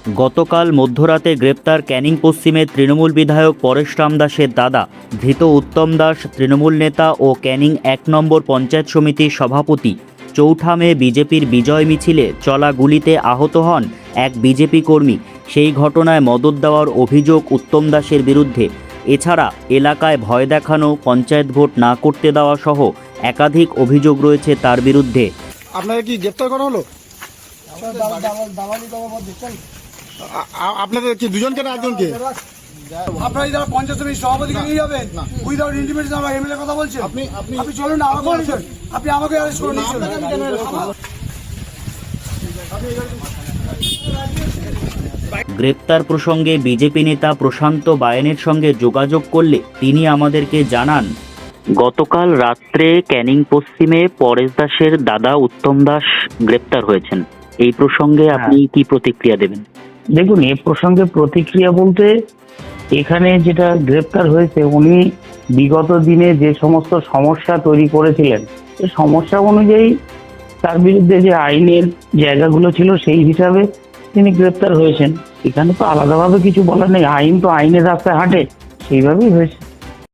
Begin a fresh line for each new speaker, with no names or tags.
গতকাল মধ্যরাতে গ্রেপ্তার ক্যানিং পশ্চিমের তৃণমূল বিধায়ক পরেশরাম দাসের দাদা ধৃত উত্তম দাস তৃণমূল নেতা ও ক্যানিং ১ নম্বর পঞ্চায়েত সমিতির সভাপতি। চৌঠা মে বিজেপির বিজয় মিছিলে চলা গুলিতে আহত হন এক বিজেপি কর্মী। সেই ঘটনায় মদত দেওয়ার অভিযোগ উত্তম দাসের বিরুদ্ধে। এছাড়া এলাকায় ভয় দেখানো, পঞ্চায়েত ভোট না করতে দেওয়া সহ একাধিক অভিযোগ রয়েছে তার বিরুদ্ধে।
আপনাকে কি গ্রেপ্তার করা হলো? আপনাদের কি দুজনকে না একজনকে?
আপনারা যারা পঞ্চায়েত সমিতির সভাপতিকে নিয়ে যাবেন উইদাউট ইন্টিমেশন, আমরা এমএলএ কথা বলছি। আপনি চলুন না, আপনি আমাকে অ্যারেস্ট করুন।
গ্রেপ্তার প্রসঙ্গে বিজেপি নেতা প্রশান্ত বায়েনের সঙ্গে যোগাযোগ করলে তিনি আমাদেরকে জানান, গতকাল রাত্রে ক্যানিং পশ্চিমে পরেশ দাসের দাদা উত্তম দাস গ্রেপ্তার হয়েছেন। এই প্রসঙ্গে আপনি কি প্রতিক্রিয়া দেবেন?
দেখুন, এ প্রসঙ্গে প্রতিক্রিয়া বলতে এখানে যেটা গ্রেপ্তার হয়েছে, উনি বিগত দিনে যে সমস্ত সমস্যা তৈরি করেছিলেন, এই সমস্যা অনুযায়ী তার বিরুদ্ধে যে আইনের জায়গাগুলো ছিল সেই হিসাবে তিনি গ্রেপ্তার হয়েছেন। এখানে তো আলাদাভাবে কিছু বলার নেই, আইন তো আইনের রাস্তায় হাঁটে, সেইভাবেই হয়েছে।